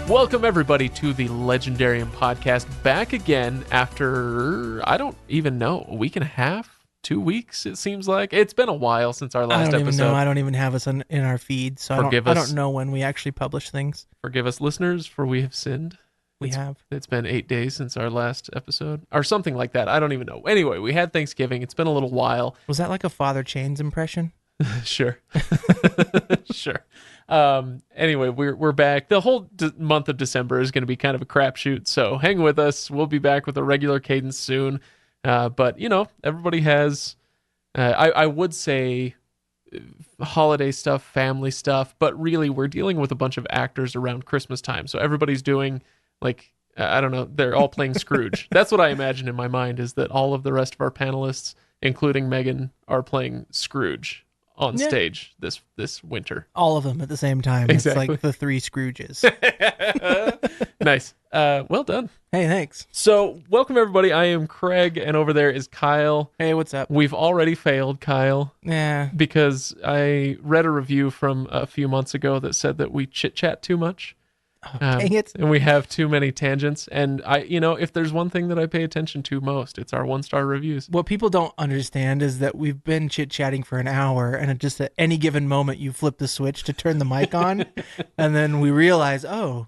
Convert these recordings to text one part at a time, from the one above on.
Welcome, everybody, to the Legendarium Podcast. Back again after, I don't even know, a week and a half? 2 weeks, it seems like. It's been a while since our last episode. I don't even know. I don't even have us in our feed, so I don't know when we actually publish things. Forgive us, listeners, for we have sinned. It's been 8 days since our last episode, or something like that. I don't even know. Anyway, we had Thanksgiving. It's been a little while. Was that like a Father Chains impression? Sure. Sure. Anyway, we're back. The whole month of December is going to be kind of a crapshoot, so hang with us. We'll be back with a regular cadence soon. But, you know, everybody has, I would say, holiday stuff, family stuff, but really we're dealing with a bunch of actors around Christmas time. So everybody's doing, like, I don't know, they're all playing Scrooge. That's what I imagine in my mind, is that all of the rest of our panelists, including Megan, are playing Scrooge on stage this winter. All of them at the same time. Exactly. It's like the three Scrooges. Nice. Well done. Hey, thanks. So, welcome everybody. I am Craig, and over there is Kyle. Hey, what's up? We've already failed, Kyle. Yeah. Because I read a review from a few months ago that said that we chit-chat too much. Dang it. And we have too many tangents. And if there's one thing that I pay attention to most, it's our 1-star reviews. What people don't understand is that we've been chit-chatting for an hour, and at just at any given moment you flip the switch to turn the mic on, and then we realize, oh,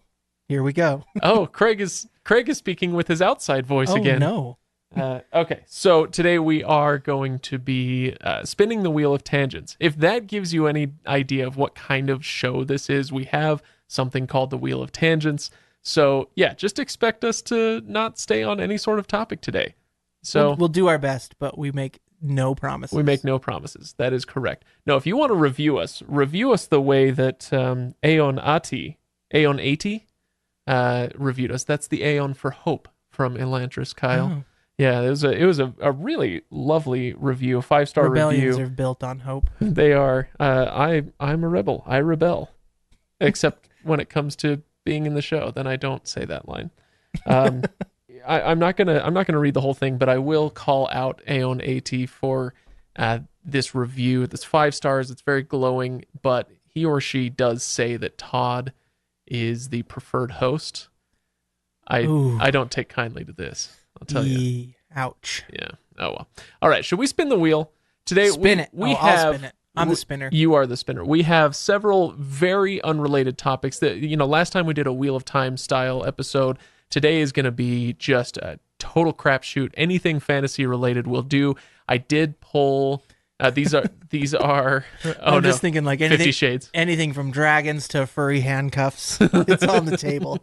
here we go. Oh, Craig is speaking with his outside voice again. Oh, no. Okay, so today we are going to be spinning the wheel of tangents. If that gives you any idea of what kind of show this is, we have something called the Wheel of Tangents. So yeah, just expect us to not stay on any sort of topic today. So we'll do our best, but we make no promises. We make no promises. That is correct. No, if you want to review us the way that Aeon Ati reviewed us. That's the Aeon for Hope from Elantris, Kyle. Oh. Yeah, it was a really lovely review, a 5-star review. Rebellions are built on hope. They are. I'm a rebel. I rebel. Except when it comes to being in the show, then I don't say that line. I'm not gonna read the whole thing, but I will call out Aeon AT for this review. This 5 stars. It's very glowing, but he or she does say that Todd is the preferred host. I don't take kindly to this. I'll tell you. Ouch. Yeah. Oh well. All right. Should we spin the wheel today? Spin it. I'll spin it. I'm the spinner. You are the spinner. We have several very unrelated topics that, last time we did a Wheel of Time style episode. Today is going to be just a total crapshoot. Anything fantasy related will do. I did pull, these are, I'm just thinking like 50 Shades. Anything from dragons to furry handcuffs. It's on the table.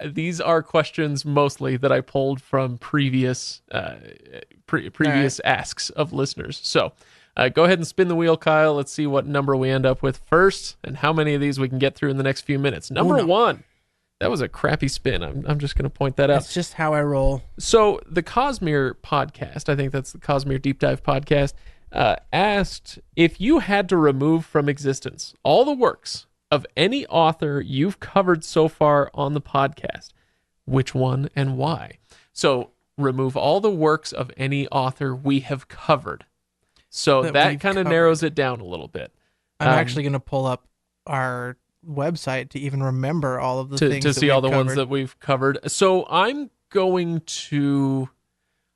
These are questions mostly that I pulled from previous asks of listeners. So, go ahead and spin the wheel, Kyle. Let's see what number we end up with first and how many of these we can get through in the next few minutes. Number 1. That was a crappy spin. I'm just going to point that out. That's just how I roll. So the Cosmere podcast, I think that's the Cosmere Deep Dive podcast, asked if you had to remove from existence all the works of any author you've covered so far on the podcast, which one and why? So remove all the works of any author we have covered. So that kind of narrows it down a little bit. I'm actually going to pull up our website to even remember all of the things to see all the ones that we've covered. So I'm going to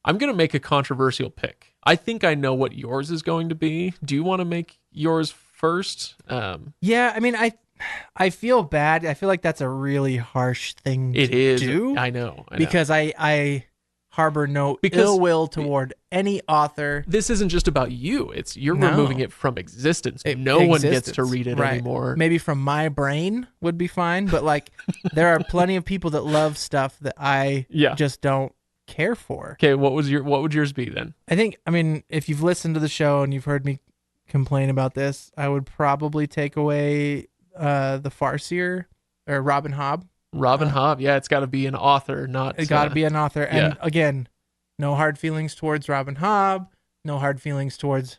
make a controversial pick. I think I know what yours is going to be. Do you want to make yours first? Yeah, I mean, I feel bad. I feel like that's a really harsh thing to do. I know. Because I harbor no ill will toward any author. This isn't just about you. You're removing it from existence. No one gets to read it anymore. Maybe from my brain would be fine, but like there are plenty of people that love stuff that I just don't care for. Okay, what would yours be then? I mean, if you've listened to the show and you've heard me complain about this, I would probably take away the Farseer or Robin Hobb. Robin Hobb, it's got to be an author, not... It got to be an author. And again, no hard feelings towards Robin Hobb, no hard feelings towards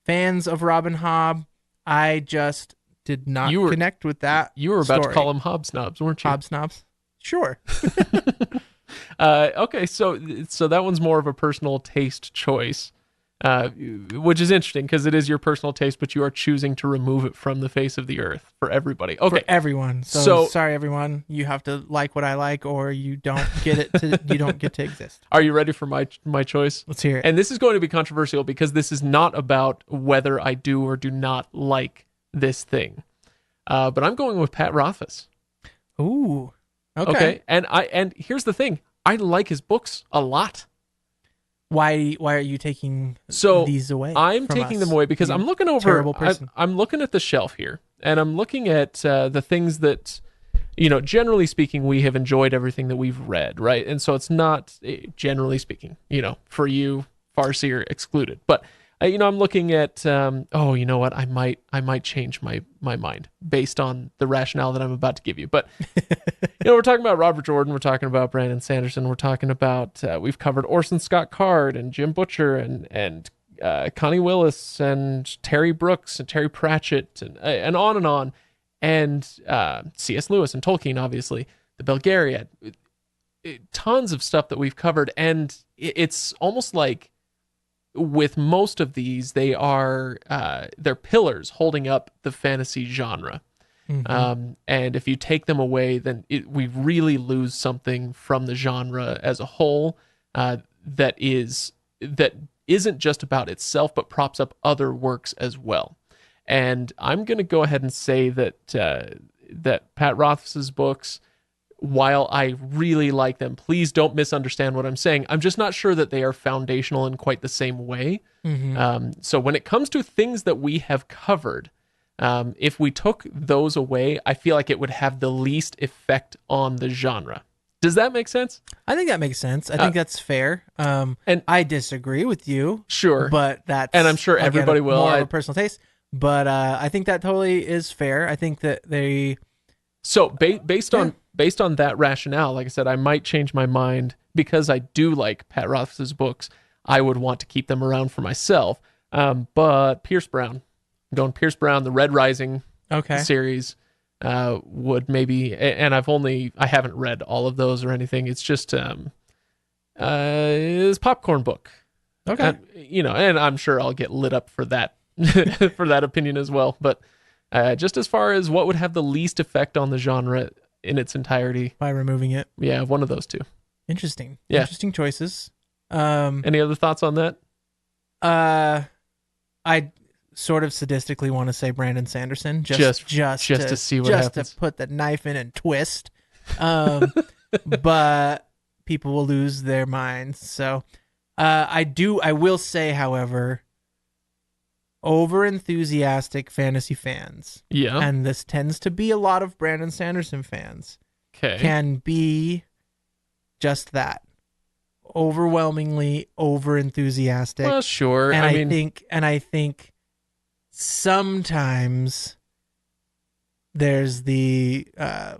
fans of Robin Hobb. I just did not connect with that. You were about to call them Hobsnobs, weren't you? Hobsnobs? Sure. Okay, so that one's more of a personal taste choice. which is interesting because it is your personal taste, but you are choosing to remove it from the face of the earth for everybody. Okay, for everyone. So sorry, everyone. You have to like what I like, or you don't get it. You don't get to exist. Are you ready for my choice? Let's hear it. And this is going to be controversial because this is not about whether I do or do not like this thing. But I'm going with Pat Rothfuss. Ooh. Okay. And here's the thing. I like his books a lot. Why are you taking these away? I'm taking them away because I'm looking over. Terrible person. I'm looking at the shelf here, and I'm looking at the things that, generally speaking, we have enjoyed everything that we've read, right? And so it's not, generally speaking, for you, Farseer excluded. But I'm looking at. You know what? I might change my mind based on the rationale that I'm about to give you. But we're talking about Robert Jordan. We're talking about Brandon Sanderson. We're talking about we've covered Orson Scott Card and Jim Butcher and Connie Willis and Terry Brooks and Terry Pratchett and on, and C.S. Lewis and Tolkien, obviously, the Belgariad, tons of stuff that we've covered, and it's almost like, with most of these, they're pillars holding up the fantasy genre. Mm-hmm. And if you take them away, then we really lose something from the genre as a whole that isn't just about itself, but props up other works as well. And I'm going to go ahead and say that Pat Rothfuss's books, while I really like them, please don't misunderstand what I'm saying. I'm just not sure that they are foundational in quite the same way. Mm-hmm. So when it comes to things that we have covered, if we took those away, I feel like it would have the least effect on the genre. Does that make sense? I think that makes sense. I think that's fair. And I disagree with you. Sure. But that's... And I'm sure everybody will. More of a personal taste. But I think that totally is fair. I think that they... So based on that rationale, like I said, I might change my mind because I do like Pat Rothfuss's books. I would want to keep them around for myself. But Pierce Brown, I'm going Pierce Brown, the Red Rising series would maybe, and I haven't read all of those or anything. It's just it's popcorn book. Okay. And I'm sure I'll get lit up for that for that opinion as well. But just as far as what would have the least effect on the genre in its entirety, by removing it. Yeah, one of those two. Interesting. Yeah. Interesting choices. Any other thoughts on that? I sort of sadistically want to say Brandon Sanderson just to see what happens. Just to put the knife in and twist. But people will lose their minds. So I will say, however, over-enthusiastic fantasy fans, and this tends to be a lot of Brandon Sanderson fans, can be just that, overwhelmingly over-enthusiastic. Well, sure. And I think sometimes there's the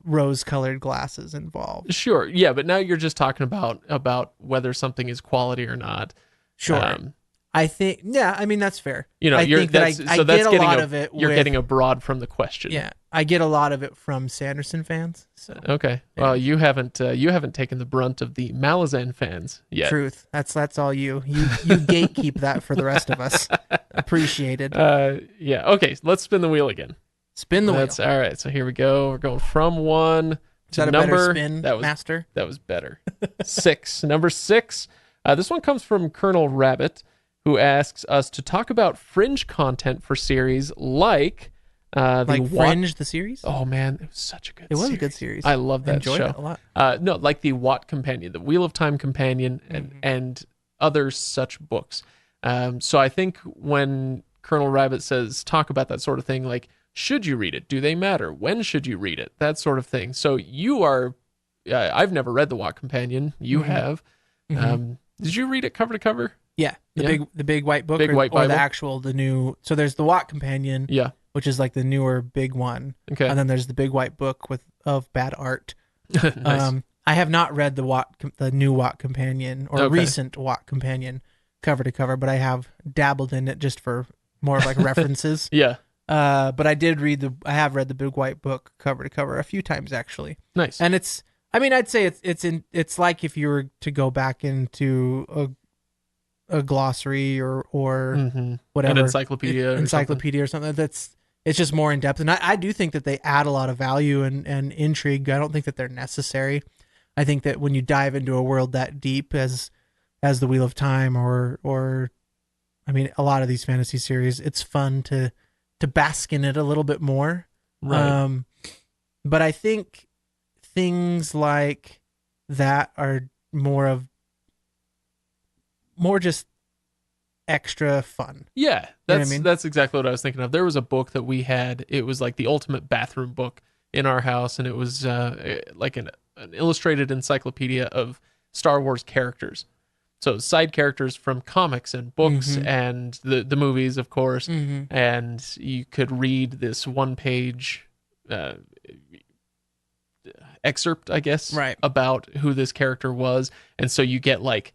rose-colored glasses involved. Sure, yeah, but now you're just talking about whether something is quality or not. Sure. I think, that's fair. I think I get a lot of it. You're getting abroad from the question. Yeah, I get a lot of it from Sanderson fans. So okay, yeah. Well, you haven't taken the brunt of the Malazan fans yet. Truth. That's all you gatekeep that for the rest of us. Appreciated. Yeah. Okay, let's spin the wheel again. Spin the wheel. That's all right. So here we go. We're going from 1 to number. Better spin, master? That was better. 6. Number 6. This one comes from Colonel Rabbit, who asks us to talk about fringe content for series like Fringe, the series. Oh man, it was such a good. It was a good series. I love that show. Enjoyed it a lot. No, like the Watt Companion, the Wheel of Time Companion, and other such books. So I think when Colonel Rabbit says talk about that sort of thing, like should you read it? Do they matter? When should you read it? That sort of thing. So you are. I've never read the Watt Companion. You have. Did you read it cover to cover? Yeah, the big white book, white Bible? Or the new. So there's the Watt Companion, which is like the newer big one. Okay, and then there's the big white book of bad art. Nice. I have not read the new Watt Companion or recent Watt Companion cover to cover, but I have dabbled in it just for more of like references. Yeah. But I have read the big white book cover to cover a few times actually. Nice. And I'd say it's like if you were to go back into a glossary or whatever, an encyclopedia or something that's, it's just more in depth. And I do think that they add a lot of value and intrigue. I don't think that they're necessary. I think that when you dive into a world that deep as the Wheel of Time or I mean, a lot of these fantasy series, it's fun to bask in it a little bit more. Right. But I think things like that are more just extra fun. Yeah, that's exactly what I was thinking of. There was a book that we had. It was like the ultimate bathroom book in our house, and it was like an illustrated encyclopedia of Star Wars characters. So side characters from comics and books and the movies, of course. And you could read this one-page excerpt, I guess, right, about who this character was. And so you get like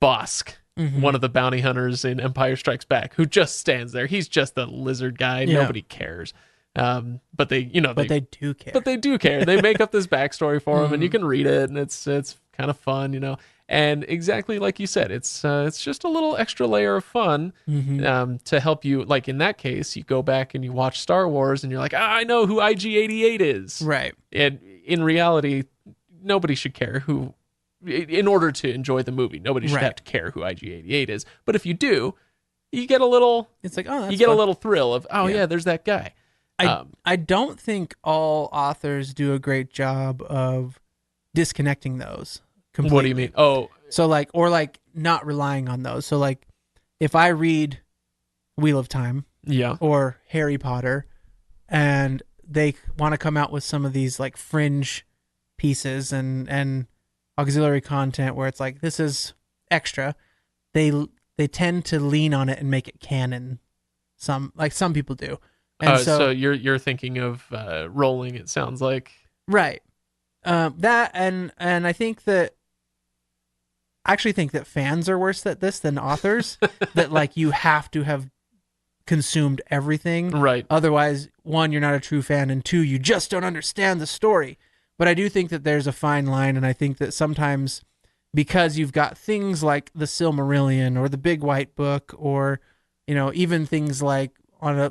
Bosk, one of the bounty hunters in Empire Strikes Back, who just stands there. He's just the lizard guy. Yeah. Nobody cares. But they do care. But they do care. They make up this backstory for him, and you can read it, and it's kind of fun, And exactly like you said, it's just a little extra layer of fun to help you. Like in that case, you go back and you watch Star Wars, and you're like, I know who IG-88 is. Right. And in reality, nobody should care who. In order to enjoy the movie, nobody should have to care who IG-88 is. But if you do, you get a little. It's like, oh, that's you get fun. A little thrill of, yeah, there's that guy. I don't think all authors do a great job of disconnecting those completely. What do you mean? Oh, so like not relying on those. So like, if I read Wheel of Time, or Harry Potter, and they want to come out with some of these like fringe pieces and auxiliary content where it's like, this is extra, they tend to lean on it and make it canon. Some people do. And so you're thinking of Rolling, it sounds like. Right. That and I think that I actually think that fans are worse at this than authors. That like you have to have consumed everything. Right. Otherwise, one, you're not a true fan, and two, you just don't understand the story. But I do think that there's a fine line, and I think that sometimes because you've got things like the Silmarillion or the Big White Book, or even things like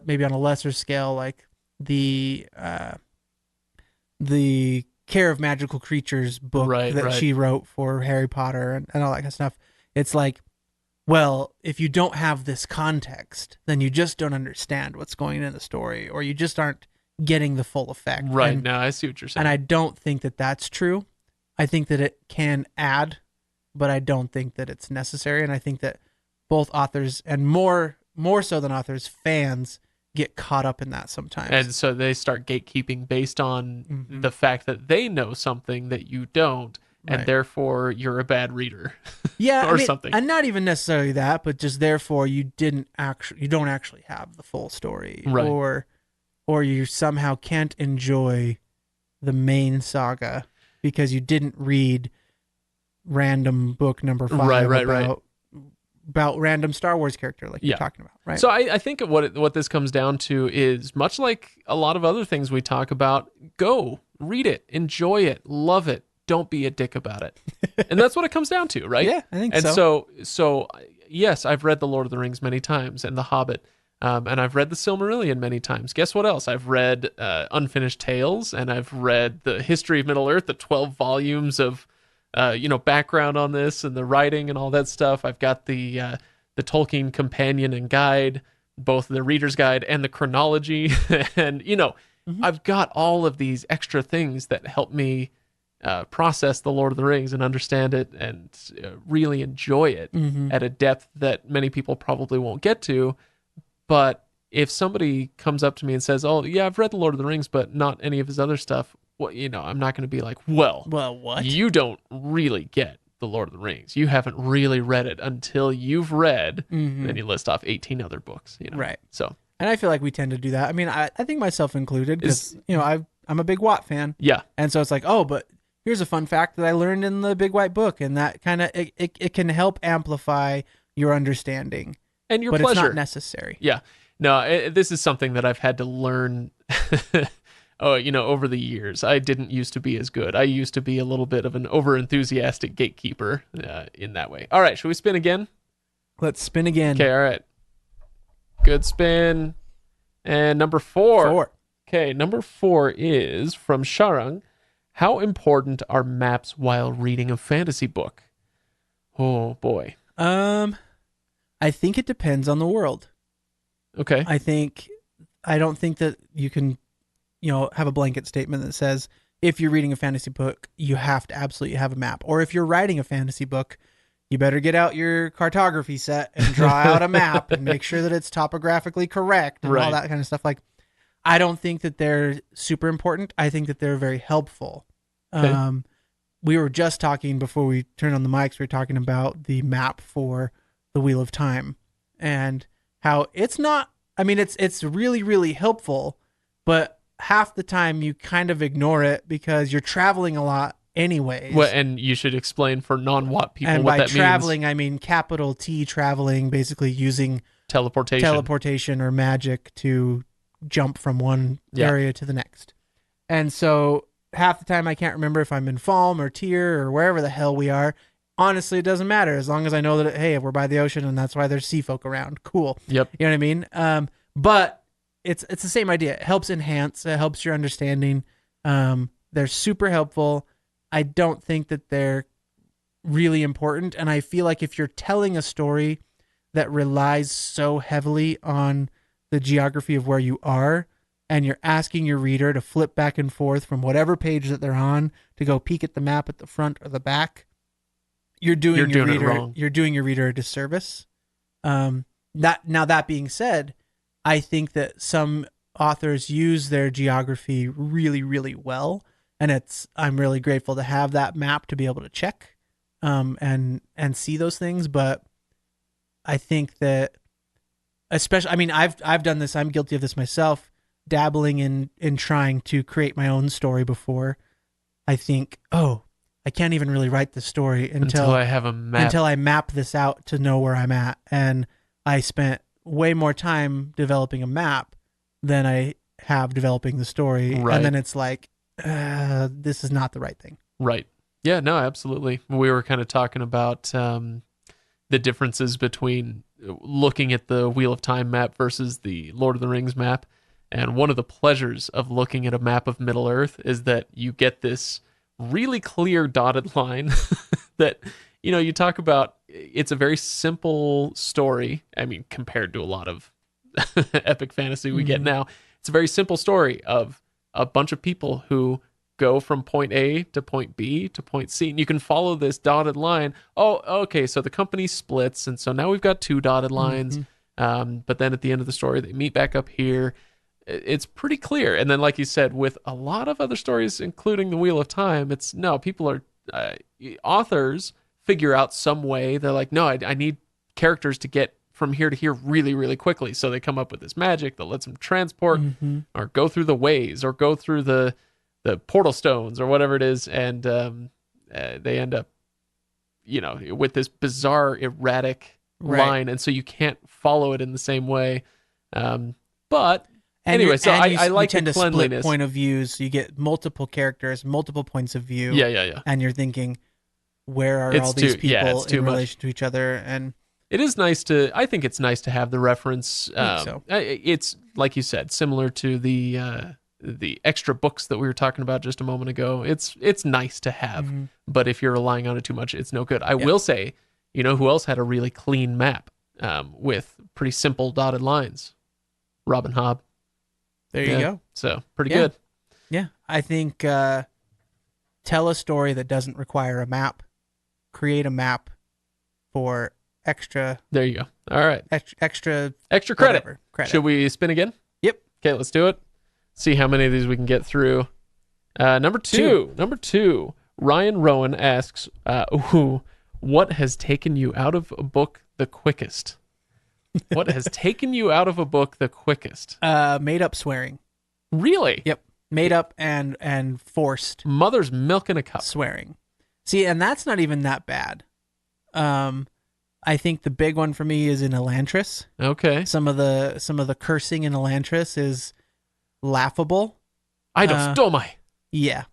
maybe on a lesser scale, like the Care of Magical Creatures book she wrote for Harry Potter and all that kind of stuff. It's like, well, if you don't have this context, then you just don't understand what's going on in the story, or you just aren't getting the full effect. Right. Now I see what you're saying. And I don't think that that's true. I think that it can add, but I don't think that it's necessary. And I think that both authors, and more so than authors, fans get caught up in that sometimes. And so they start gatekeeping based on the fact that they know something that you don't, and therefore you're a bad reader. Yeah, or something. And not even necessarily that, but just therefore you don't actually have the full story. Right. Or you somehow can't enjoy the main saga because you didn't read random book number 5 about random Star Wars character like you're talking about, right? So I think what this comes down to is, much like a lot of other things we talk about, go read it, enjoy it, love it, don't be a dick about it. And that's what it comes down to, right? Yeah, I think so. And so yes, I've read The Lord of the Rings many times and The Hobbit, and I've read The Silmarillion many times. Guess what else? I've read Unfinished Tales, and I've read the History of Middle Earth, the 12 volumes of background on this and the writing and all that stuff. I've got the Tolkien companion and guide, both the reader's guide and the chronology. And, I've got all of these extra things that help me process The Lord of the Rings and understand it and really enjoy it at a depth that many people probably won't get to. But if somebody comes up to me and says, oh, yeah, I've read The Lord of the Rings, but not any of his other stuff, well, I'm not going to be like, well, what? You don't really get The Lord of the Rings. You haven't really read it until you've read, then you list off 18 other books. Right. So, and I feel like we tend to do that. I mean, I think myself included, because, I'm a big Watt fan. Yeah. And so it's like, oh, but here's a fun fact that I learned in the Big White Book, and that kind of, it can help amplify your understanding. And your pleasure. But it's not necessary. Yeah. No, this is something that I've had to learn over the years. I didn't used to be as good. I used to be a little bit of an over-enthusiastic gatekeeper in that way. All right, should we spin again? Let's spin again. Okay, all right. Good spin. And number 4. Okay, number 4 is from Sharang. How important are maps while reading a fantasy book? Oh boy. I think it depends on the world. Okay. I don't think that you can, have a blanket statement that says if you're reading a fantasy book, you have to absolutely have a map. Or if you're writing a fantasy book, you better get out your cartography set and draw out a map and make sure that it's topographically correct and all that kind of stuff. Like, I don't think that they're super important. I think that they're very helpful. Okay. We were just talking before we turned on the mics. We were talking about the map for the Wheel of Time and how it's not. I mean, it's really, really helpful, but half the time you kind of ignore it because you're traveling a lot anyways. Well, and you should explain for non-WOT people what that means. And by traveling, I mean capital T traveling, basically using teleportation or magic to jump from one area to the next. And so half the time I can't remember if I'm in Falm or Tyr or wherever the hell we are. Honestly, it doesn't matter as long as I know that, hey, we're by the ocean and that's why there's sea folk around. Cool. Yep. You know what I mean? But it's the same idea. It helps enhance. It helps your understanding. They're super helpful. I don't think that they're really important. And I feel like if you're telling a story that relies so heavily on the geography of where you are, and you're asking your reader to flip back and forth from whatever page that they're on to go peek at the map at the front or the back, you're doing your reader a disservice. That being said, I think that some authors use their geography really, really well, and I'm really grateful to have that map to be able to check and see those things. But I think that, especially, I mean, I've done this. I'm guilty of this myself. Dabbling in trying to create my own story before. I think, I can't even really write the story until I have a map. Until I map this out to know where I'm at. And I spent way more time developing a map than I have developing the story. Right. And then it's like, this is not the right thing. Right. Yeah, no, absolutely. We were kind of talking about the differences between looking at the Wheel of Time map versus the Lord of the Rings map. And one of the pleasures of looking at a map of Middle-earth is that you get this really clear dotted line that, you talk about. It's a very simple story. I mean, compared to a lot of epic fantasy we get now, it's a very simple story of a bunch of people who go from point A to point B to point C. And you can follow this dotted line. Oh, okay, so the company splits. And so now we've got 2 dotted lines. But then at the end of the story, they meet back up here. It's pretty clear. And then, like you said, with a lot of other stories, including the Wheel of Time, people are, authors figure out some way. They're like, no, I need characters to get from here to here really, really quickly. So they come up with this magic that lets them transport or go through the ways or go through the portal stones or whatever it is. And they end up, with this bizarre, erratic line. And so you can't follow it in the same way. But anyway, so I like the cleanliness. Split point of views. So you get multiple characters, multiple points of view. Yeah. And you're thinking, where are all these people in relation to each other? And I think it's nice to have the reference. It's, like you said, similar to the extra books that we were talking about just a moment ago. It's nice to have, but if you're relying on it too much, it's no good. I will say, who else had a really clean map with pretty simple dotted lines? Robin Hobb. There you go. So pretty good. Yeah. I think tell a story that doesn't require a map. Create a map for extra. There you go. All right. Extra credit. Should we spin again? Yep. Okay, let's do it. See how many of these we can get through. Number two. Ryan Rowan asks, what has taken you out of a book the quickest? What has taken you out of a book the quickest? Made up swearing. Really? Yep. Made up and forced. Mother's milk in a cup. Swearing. See, and that's not even that bad. I think the big one for me is in Elantris. Okay. Some of the cursing in Elantris is laughable. Eidos Yeah.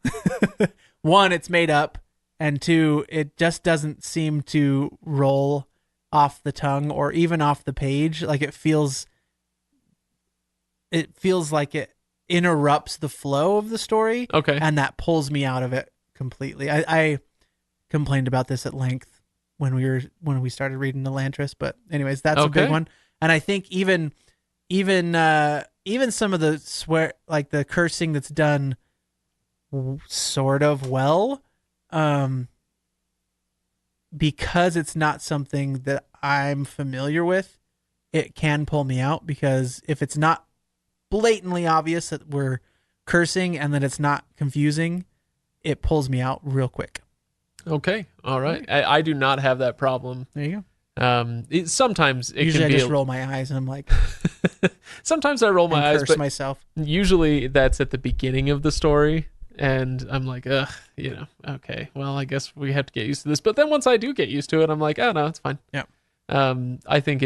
One, it's made up, and two, it just doesn't seem to roll off the tongue or even off the page. Like it feels like it interrupts the flow of the story. Okay. And that pulls me out of it completely. I complained about this at length when we started reading Elantris, but anyways, that's a big one. And I think even some of the the cursing that's done sort of well, because it's not something that I'm familiar with, it can pull me out, because if it's not blatantly obvious that we're cursing and that it's not confusing, it pulls me out real quick. Okay. All right. I do not have that problem. There you go. Sometimes it usually can I just roll my eyes and I'm like, sometimes I roll my eyes, but myself. Usually that's at the beginning of the story, and I'm like, ugh, okay, well, I guess we have to get used to this. But then once I do get used to it, I'm like, oh no, it's fine. Yeah. I think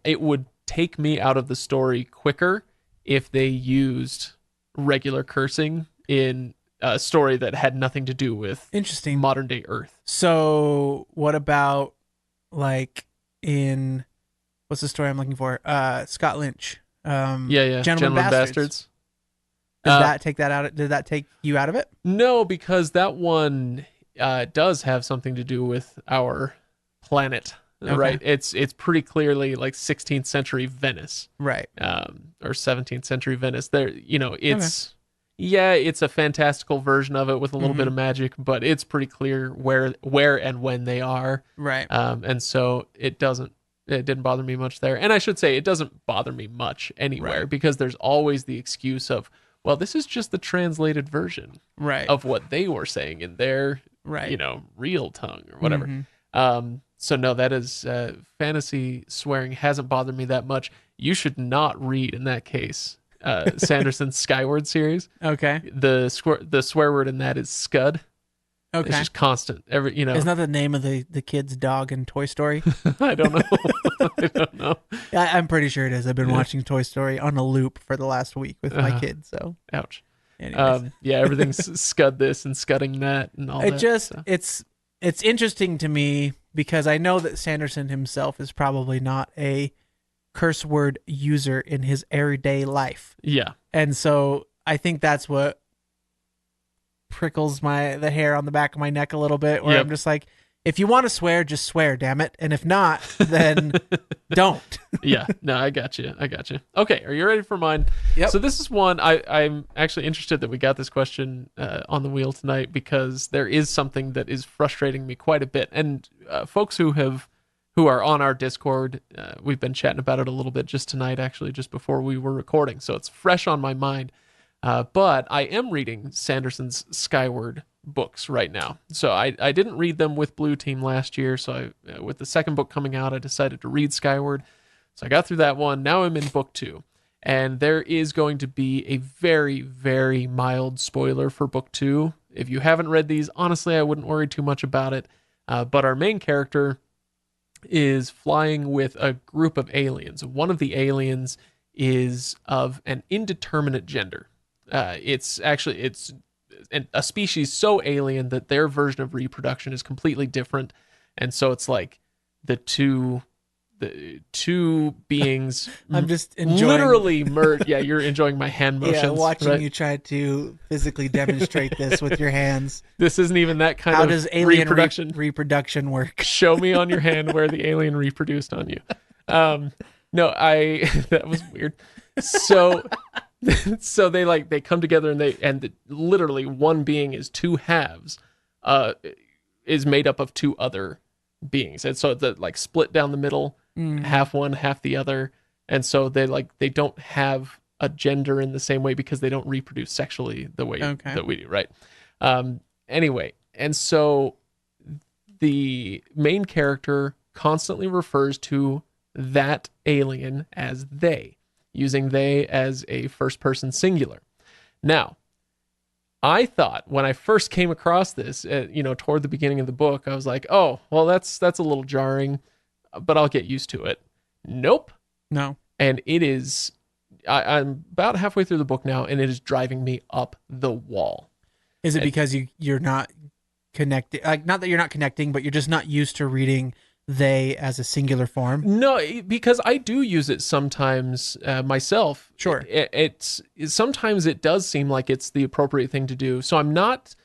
it would take me out of the story quicker if they used regular cursing in a story that had nothing to do with modern day Earth. So what about like in what's the story I'm looking for? Scott Lynch. Gentlemen Bastards. Did that take that out? Did that take you out of it? No, because that one does have something to do with our planet. Okay. Right, it's pretty clearly like 16th century Venice, right? Or 17th century Venice. There, it's it's a fantastical version of it with a little bit of magic, but it's pretty clear where and when they are, right? And so it didn't bother me much there, and I should say it doesn't bother me much anywhere, because there's always the excuse of, well, this is just the translated version, right, of what they were saying in their real tongue or whatever. So no, that is fantasy swearing hasn't bothered me that much. You should not read, in that case, Sanderson's Skyward series. Okay. The swear word in that is scud. Okay. It's just constant. Isn't that the name of the kid's dog in Toy Story? I don't know. I don't know. I'm pretty sure it is. I've been watching Toy Story on a loop for the last week with my kids. So ouch. Everything's scud this and scudding that and all that. It's interesting to me, because I know that Sanderson himself is probably not a curse word user in his everyday life. Yeah. And so I think that's what prickles the hair on the back of my neck a little bit, where I'm just like, if you want to swear, just swear, damn it. And if not, then don't. Yeah. No, I got you. Okay. Are you ready for mine? Yep. So this is one I'm actually interested that we got this question on the wheel tonight, because there is something that is frustrating me quite a bit. And folks who are on our Discord, we've been chatting about it a little bit just tonight, actually, just before we were recording. So it's fresh on my mind. But I am reading Sanderson's Skyward books right now. So I didn't read them with Blue Team last year. So with the second book coming out, I decided to read Skyward. So I got through that one. Now I'm in book 2. And there is going to be a very, very mild spoiler for book 2. If you haven't read these, honestly, I wouldn't worry too much about it. But our main character is flying with a group of aliens. One of the aliens is of an indeterminate gender. It's a species so alien that their version of reproduction is completely different, and so it's like the two beings. I'm just enjoying, literally merge. Yeah, you're enjoying my hand motions. Yeah, watching you try to physically demonstrate this with your hands. This isn't even that kind of. How does alien reproduction work? Show me on your hand where the alien reproduced on you. No, that was weird. So. So they come together and literally one being is two halves, is made up of two other beings, and so it's like split down the middle, half one, half the other, and so they don't have a gender in the same way, because they don't reproduce sexually the way that we do, right? Anyway, and so the main character constantly refers to that alien as they, using they as a first-person singular. Now, I thought when I first came across this, toward the beginning of the book, I was like, oh, well, that's a little jarring, but I'll get used to it. Nope. No. And it is, I'm about halfway through the book now, and it is driving me up the wall. Is it because you're not connecting? Like, not that you're not connecting, but you're just not used to reading they as a singular form? No, because I do use it sometimes myself. Sure. Sometimes it does seem like it's the appropriate thing to do. So I'm not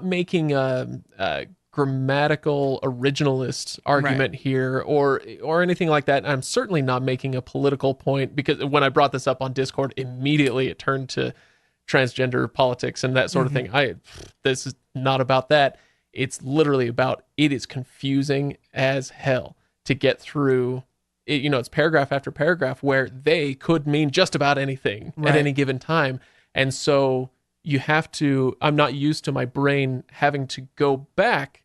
making a grammatical originalist argument here or anything like that. I'm certainly not making a political point, because when I brought this up on Discord, immediately it turned to transgender politics and that sort of thing. This is not about that. It's literally about, it is confusing as hell to get through it. It's paragraph after paragraph where they could mean just about anything at any given time. And so you have to, I'm not used to my brain having to go back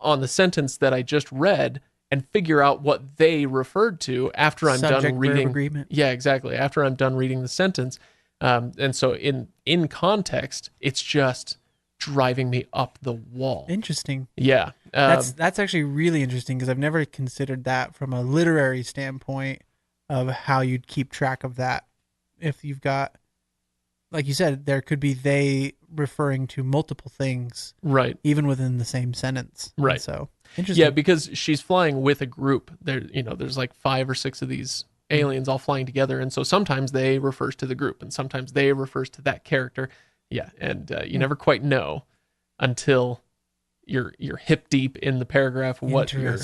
on the sentence that I just read and figure out what they referred to after I'm done reading. Agreement. Yeah, exactly. After I'm done reading the sentence. And so in context, it's just driving me up the wall. Interesting. Yeah. That's actually really interesting, because I've never considered that from a literary standpoint of how you'd keep track of that. If you've got, like you said, there could be they referring to multiple things, right, even within the same sentence. Right. And so interesting. Yeah, because she's flying with a group. There's like 5 or 6 of these aliens all flying together, and so sometimes they refers to the group, and sometimes they refers to that character. Yeah, and you never quite know until you're hip deep in the paragraph what you're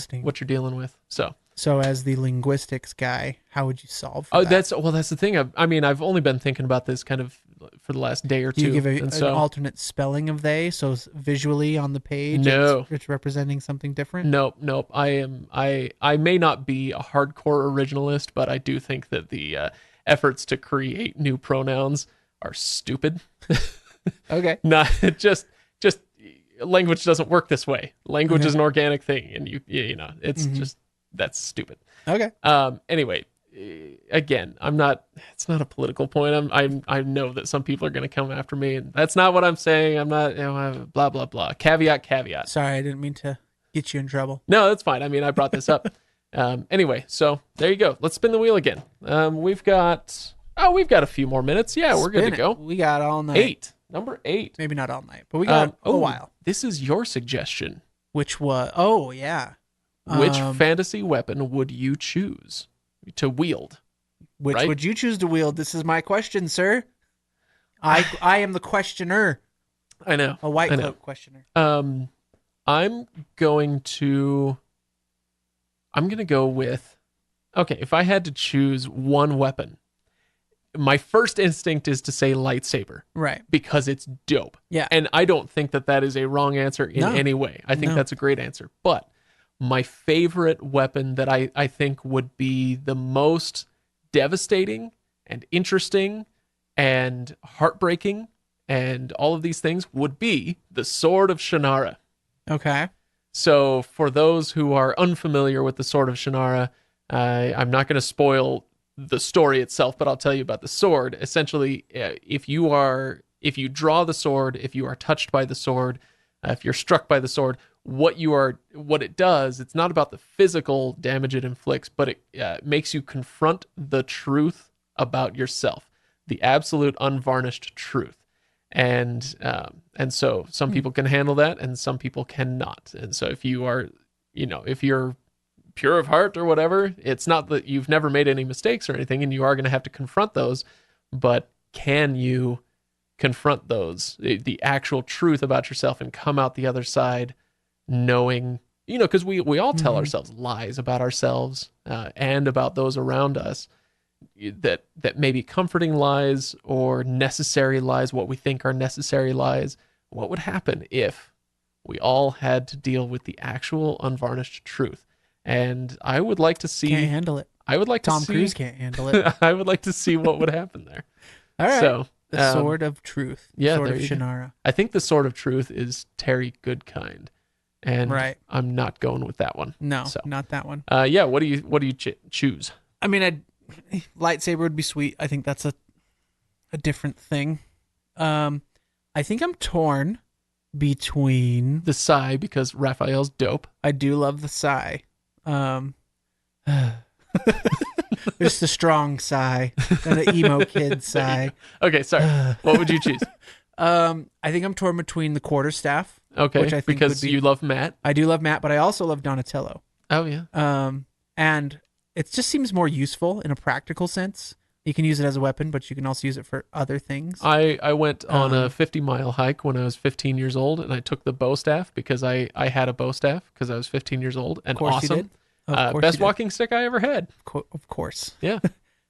dealing with. So as the linguistics guy, how would you solve that? That's the thing. I've only been thinking about this kind of for the last day or two. Do you give an alternate spelling of they, so visually on the page it's representing something different? Nope. I may not be a hardcore originalist, but I do think that the efforts to create new pronouns are stupid. Okay. Not just language doesn't work this way. Language is an organic thing, and it's just, that's stupid. Okay. Anyway, again, it's not a political point. I know that some people are going to come after me, and that's not what I'm saying. I'm not, blah, blah, blah. Caveat. Sorry, I didn't mean to get you in trouble. No, that's fine. I mean, I brought this up. Anyway, so there you go. Let's spin the wheel again. We've got a few more minutes. Yeah, we're good to go. We got all night. Number 8. Maybe not all night, but we got a while. This is your suggestion. Which was, yeah. Which fantasy weapon would you choose to wield? Which would you choose to wield? This is my question, sir. I am the questioner. I know. A white cloak questioner. I'm going to go with, okay, if I had to choose one weapon, my first instinct is to say lightsaber. Right. Because it's dope. Yeah. And I don't think that is a wrong answer in any way. I think that's a great answer. But my favorite weapon that I think would be the most devastating and interesting and heartbreaking and all of these things would be the Sword of Shannara. Okay. So for those who are unfamiliar with the Sword of Shannara, I'm not going to spoil the story itself, but I'll tell you about the sword. Essentially, if you draw the sword, if you are touched by the sword, if you're struck by the sword, what it does, it's not about the physical damage it inflicts, but it makes you confront the truth about yourself, the absolute unvarnished truth. And so some people can handle that and some people cannot. And so if you're pure of heart or whatever, it's not that you've never made any mistakes or anything, and you are going to have to confront those, but can you confront those, the actual truth about yourself, and come out the other side knowing, because we all tell ourselves lies about ourselves and about those around us, that may be comforting lies or necessary lies, what we think are necessary lies. What would happen if we all had to deal with the actual unvarnished truth? And I would like to see. Can't handle it. I would like Tom to see. Cruise can't handle it. I would like to see what would happen there. All right. So the Sword of Truth. Yeah, Sword of Shannara. I think the Sword of Truth is Terry Goodkind, and I'm not going with that one. No, not that one. Yeah. What do you choose? I mean, lightsaber would be sweet. I think that's a different thing. I think I'm torn between the Sai, because Raphael's dope. I do love the Sai. There's the strong Sai, and the emo kid Sai. Okay, sorry. What would you choose? I think I'm torn between the quarterstaff. Okay, which I think because you love Matt. I do love Matt, but I also love Donatello. Oh yeah. And it just seems more useful in a practical sense. You can use it as a weapon, but you can also use it for other things. I went on a 50-mile hike when I was 15 years old, and I took the bow staff because I had a bow staff because I was 15 years old, and Of course awesome. You did. Of course best you did. walking stick I ever had. Of course. Yeah.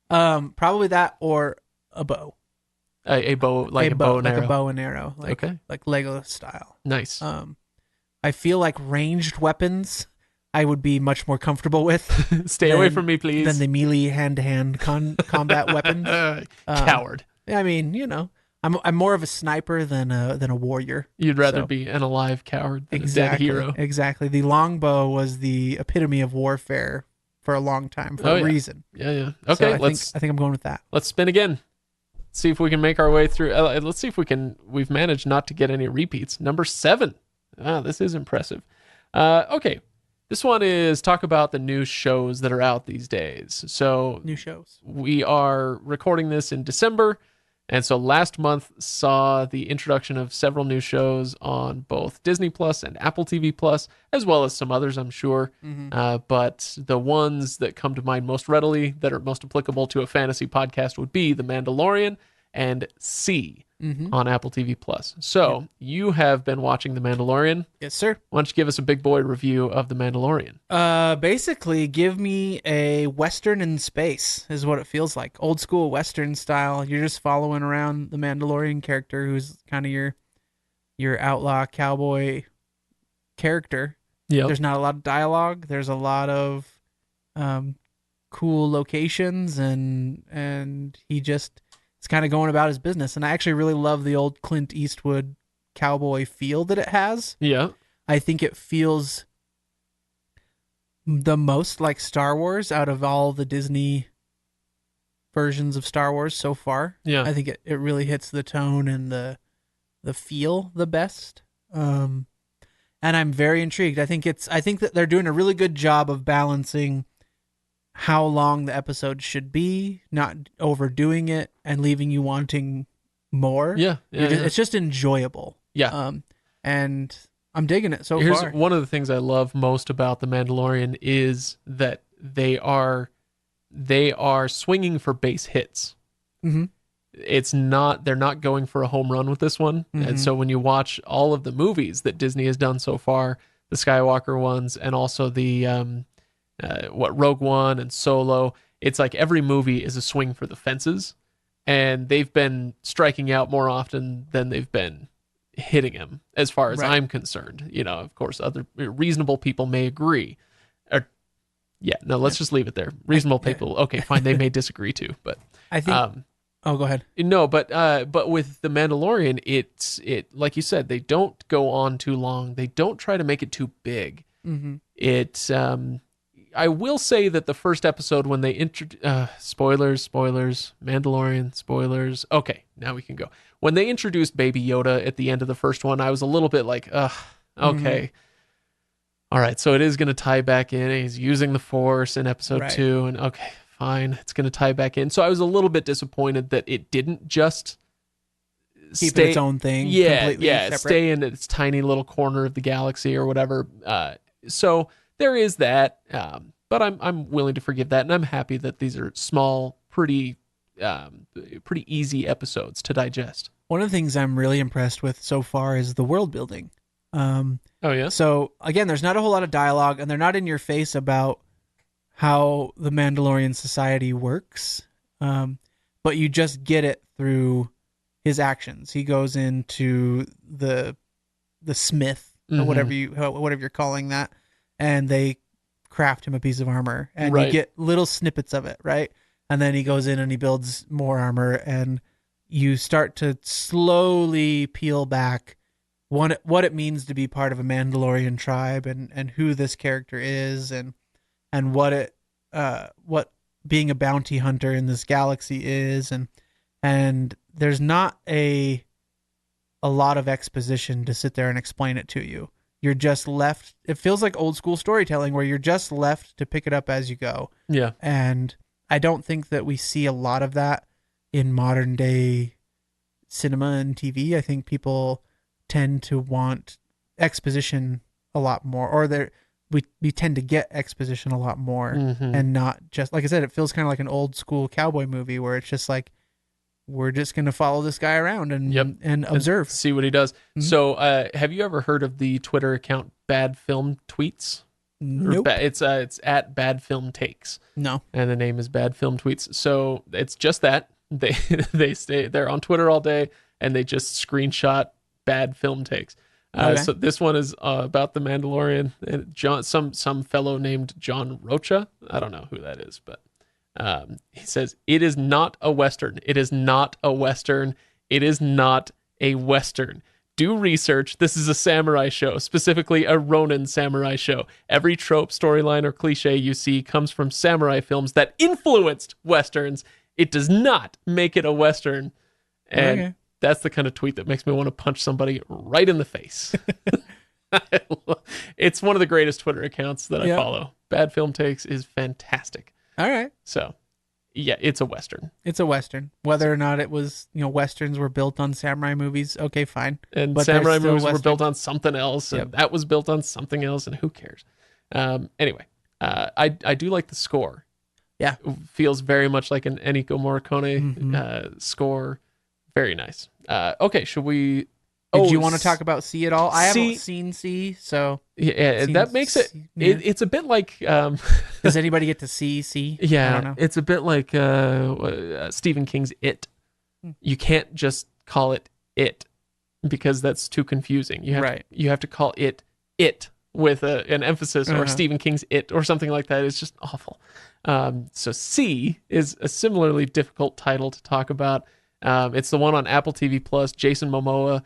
Probably that or a bow. A bow, like a bow and like arrow. a bow and arrow, like Okay. like Lego style. Nice. I feel like ranged weapons I would be much more comfortable with. Stay away from me, please. Than the melee hand-to-hand combat weapons. Coward. I mean, I'm more of a sniper than a warrior. You'd rather be an alive coward than a dead hero. Exactly. The longbow was the epitome of warfare for a long time for a reason. Yeah. Okay, so I think I'm going with that. Let's spin again. See if we can make our way through. Let's see if we've managed not to get any repeats. Number 7. This is impressive. Okay. This one is talk about the new shows that are out these days. So new shows. We are recording this in December. And so last month saw the introduction of several new shows on both Disney Plus and Apple TV Plus, as well as some others, I'm sure. Mm-hmm. But the ones that come to mind most readily that are most applicable to a fantasy podcast would be The Mandalorian and C on Apple TV Plus. So you have been watching The Mandalorian. Yes, sir. Why don't you give us a big boy review of The Mandalorian? Basically, give me a Western in space is what it feels like. Old school Western style. You're just following around the Mandalorian character who's kind of your outlaw cowboy character. Yeah. There's not a lot of dialogue. There's a lot of cool locations and he just is kind of going about his business. And I actually really love the old Clint Eastwood cowboy feel that it has. Yeah. I think it feels the most like Star Wars out of all the Disney versions of Star Wars so far. Yeah. I think it really hits the tone and the feel the best. And I'm very intrigued. I think that they're doing a really good job of balancing how long the episode should be, not overdoing it and leaving you wanting more. Yeah. It's just enjoyable. Yeah. And I'm digging it so Here's far. One of the things I love most about The Mandalorian is that they are swinging for base hits. Mm-hmm. They're not going for a home run with this one. Mm-hmm. And so when you watch all of the movies that Disney has done so far, the Skywalker ones and also the Rogue One and Solo, it's like every movie is a swing for the fences, and they've been striking out more often than they've been hitting him, as far as I'm concerned. Of course, other reasonable people may agree. Let's just leave it there. Reasonable people, okay, fine, they may disagree too, but I think. Go ahead. No, but with The Mandalorian, it like you said, they don't go on too long. They don't try to make it too big. Mm-hmm. I will say that the first episode when they spoilers, Mandalorian spoilers. Okay, now we can go. When they introduced Baby Yoda at the end of the first one, I was a little bit like, okay. Mm-hmm. All right, so it is going to tie back in. He's using the Force in episode 2, and okay, fine, it's going to tie back in. So I was a little bit disappointed that it didn't just keep its own thing. Completely separate. Stay in its tiny little corner of the galaxy or whatever. So there is that, but I'm willing to forgive that, and I'm happy that these are small, pretty easy episodes to digest. One of the things I'm really impressed with so far is the world building. So again, there's not a whole lot of dialogue, and they're not in your face about how the Mandalorian society works, but you just get it through his actions. He goes into the smith or whatever you're calling that, and they craft him a piece of armor, and you get little snippets of it, right? And then he goes in and he builds more armor, and you start to slowly peel back what it means to be part of a Mandalorian tribe, and who this character is, and what being a bounty hunter in this galaxy is, and there's not a lot of exposition to sit there and explain it to you. You're just left. It feels like old school storytelling where you're just left to pick it up as you go. Yeah. And I don't think that we see a lot of that in modern day cinema and TV. I think people tend to want exposition a lot more, or we tend to get exposition a lot more, and not just, like I said, it feels kind of like an old school cowboy movie where it's just like, we're just going to follow this guy around and observe. And see what he does. So have you ever heard of the Twitter account Bad Film Tweets? Nope. It's at Bad Film Takes. No. And the name is Bad Film Tweets. So it's just that. They're on Twitter all day, and they just screenshot bad film takes. Okay. So this one is about The Mandalorian, and some fellow named John Rocha. I don't know who that is, but he says, "It is not a Western. It is not a Western. It is not a Western. Do research. This is a samurai show, specifically a Ronin samurai show. Every trope, storyline, or cliche you see comes from samurai films that influenced Westerns. It does not make it a Western." And that's the kind of tweet that makes me want to punch somebody right in the face. It's one of the greatest Twitter accounts that I follow. Bad Film Takes is fantastic. All right. So, yeah, it's a Western. It's a Western. Whether or not it was, Westerns were built on samurai movies, okay, fine. And but samurai movies were built on something else, and that was built on something else, and who cares? Anyway, I do like the score. Yeah. It feels very much like an Ennio Morricone score. Very nice. Okay, should we... Did you want to talk about C at all? I haven't seen C, so... Yeah, that makes it... It's a bit like... Does anybody get to see C? Yeah, I don't know. It's a bit like Stephen King's It. You can't just call it It, because that's too confusing. You have to call it with an emphasis, or Stephen King's It, or something like that. It's just awful. So C is a similarly difficult title to talk about. It's the one on Apple TV Plus. Jason Momoa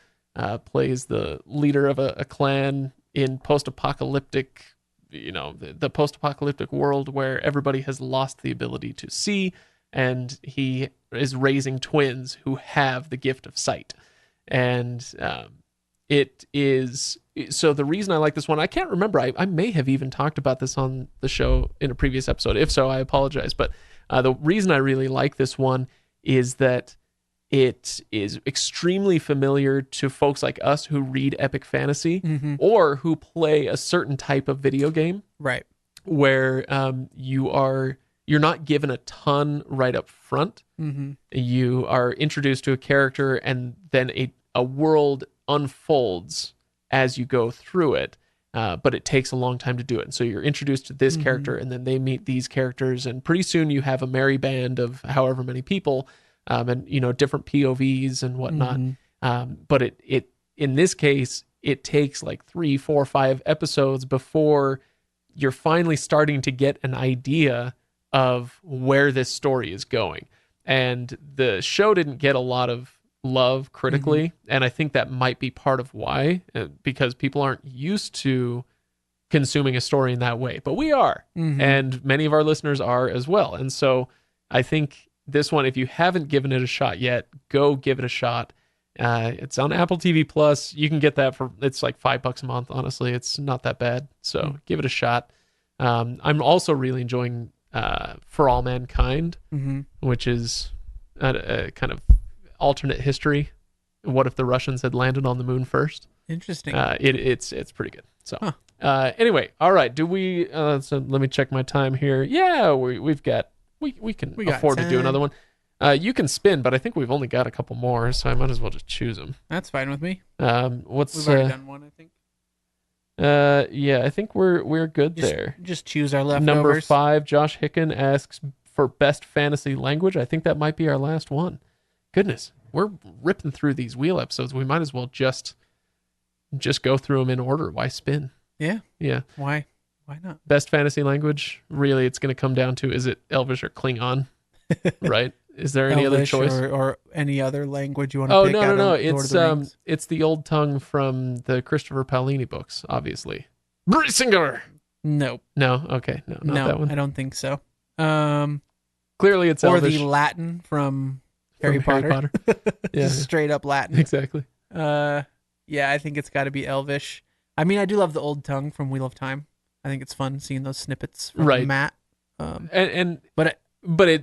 plays the leader of a clan in post-apocalyptic, the post-apocalyptic world where everybody has lost the ability to see, and he is raising twins who have the gift of sight. And it is... So the reason I like this one, I can't remember. I may have even talked about this on the show in a previous episode. If so, I apologize. But the reason I really like this one is that it is extremely familiar to folks like us who read epic fantasy or who play a certain type of video game. Right. Where you're not given a ton right up front. You are introduced to a character, and then a world unfolds as you go through it. But it takes a long time to do it. And so you're introduced to this character, and then they meet these characters, and pretty soon you have a merry band of however many people. And different POVs and whatnot. But it in this case, it takes like 3, 4, 5 episodes before you're finally starting to get an idea of where this story is going. And the show didn't get a lot of love critically, and I think that might be part of why, because people aren't used to consuming a story in that way. But we are, and many of our listeners are as well. And so I think this one, if you haven't given it a shot yet, go give it a shot. It's on Apple TV Plus. You can get that it's like $5 a month. Honestly, it's not that bad. So give it a shot. I'm also really enjoying For All Mankind, which is a kind of alternate history. What if the Russians had landed on the moon first? Interesting. It's pretty good. So anyway, all right. Do we? So let me check my time here. Yeah, we can afford to do another one. You can spin, but I think we've only got a couple more, so I might as well just choose them. That's fine with me. We've already done one, I think. Yeah, I think we're good there. Just choose our leftovers. Number 5, Josh Hicken asks for best fantasy language. I think that might be our last one. Goodness, we're ripping through these wheel episodes. We might as well just go through them in order. Why spin? Yeah. Yeah. Why not? Best fantasy language, really, it's going to come down to, is it Elvish or Klingon? Right? Is there any other choice? Or any other language you want to pick? No. It's the old tongue from the Christopher Paolini books, obviously. Brisinger! Nope. No? Okay. No, not that one. I don't think so. Clearly it's Elvish. Or the Latin from Harry Potter. Yeah. Just straight up Latin. Exactly. Yeah, I think it's got to be Elvish. I mean, I do love the old tongue from Wheel of Time. I think it's fun seeing those snippets from Matt. But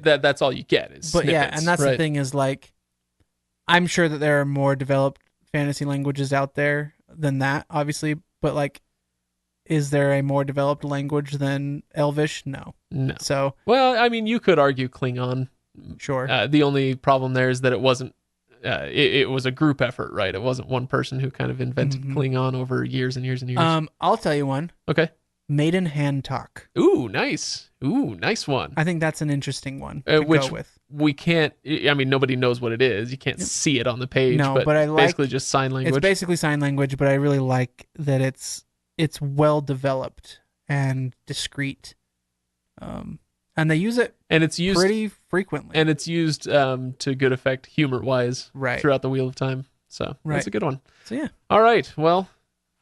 that's all you get is snippets. Yeah, and that's the thing is, like, I'm sure that there are more developed fantasy languages out there than that, obviously, but like is there a more developed language than Elvish? No. So, well, I mean, you could argue Klingon. Sure. The only problem there is that it wasn't. It was a group effort, right? It wasn't one person who kind of invented Klingon over years and years and years. I'll tell you one. Okay. Maiden hand talk. Ooh, nice. Ooh, nice one. I think that's an interesting one to go with. We can't. I mean, nobody knows what it is. You can't see it on the page. No, but I like basically just sign language. It's basically sign language, but I really like that it's well developed and discreet. And they use it, and it's used pretty frequently, and it's used to good effect humor-wise, right, throughout the Wheel of Time. So that's a good one. So yeah. All right. Well,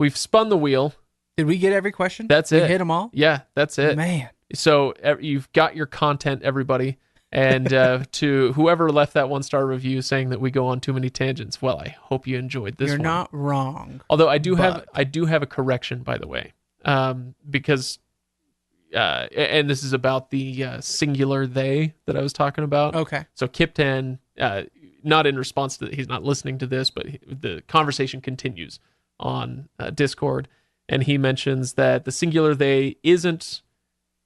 we've spun the wheel. Did we get every question? That's it. We hit them all? Yeah, that's it. Man. So you've got your content, everybody. And to whoever left that 1-star review saying that we go on too many tangents, well, I hope you enjoyed this one. You're not wrong. Although I do have a correction, by the way, because and this is about the singular they that I was talking about. Okay. So Kiptan, not in response to he's not listening to this, but the conversation continues on Discord. And he mentions that the singular they isn't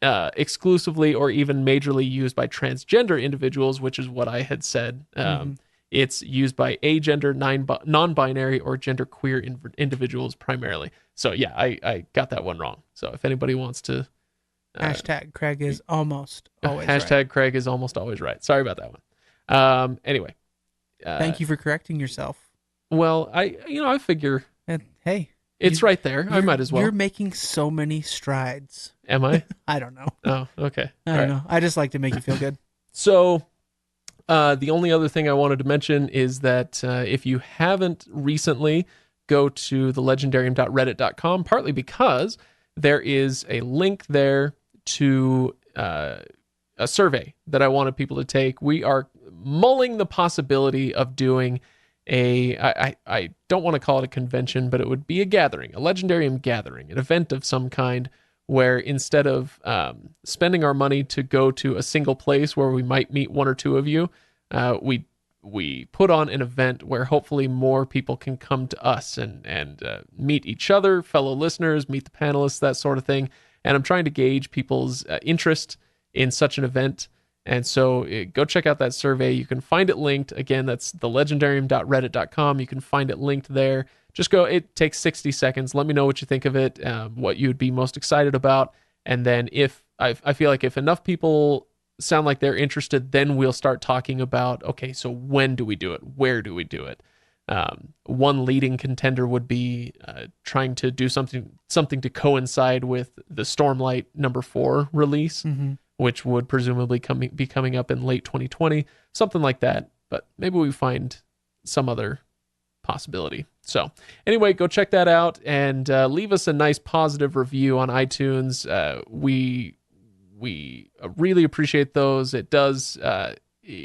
exclusively or even majorly used by transgender individuals, which is what I had said. It's used by agender, non-binary, or genderqueer individuals primarily. So yeah, I got that one wrong. So if anybody wants to... hashtag Craig is almost always hashtag right. Craig is almost always right. Sorry about that one. Anyway. Thank you for correcting yourself. Well, I figure... hey... It's right there. I might as well. You're making so many strides. Am I? I don't know. Oh, okay. I don't know. I just like to make you feel good. So, the only other thing I wanted to mention is that if you haven't recently, go to thelegendarium.reddit.com, partly because there is a link there to a survey that I wanted people to take. We are mulling the possibility of doing I don't want to call it a convention, but it would be a gathering, a Legendarium gathering, an event of some kind where instead of spending our money to go to a single place where we might meet one or two of you, we put on an event where hopefully more people can come to us and meet each other, fellow listeners, meet the panelists, that sort of thing. And I'm trying to gauge people's interest in such an event. And so go check out that survey. You can find it linked. Again, that's thelegendarium.reddit.com. You can find it linked there. Just go. It takes 60 seconds. Let me know what you think of it, what you'd be most excited about. And then if I feel like if enough people sound like they're interested, then we'll start talking about, okay, so when do we do it? Where do we do it? One leading contender would be trying to do something to coincide with the Stormlight number 4 release. Which would presumably be coming up in late 2020, something like that. But maybe we find some other possibility. So anyway, go check that out and leave us a nice positive review on iTunes. We really appreciate those. It does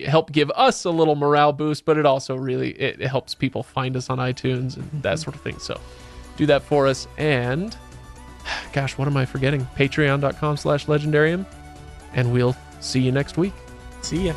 help give us a little morale boost, but it also it helps people find us on iTunes and that sort of thing. So do that for us. And gosh, what am I forgetting? Patreon.com/legendarium. And we'll see you next week. See ya.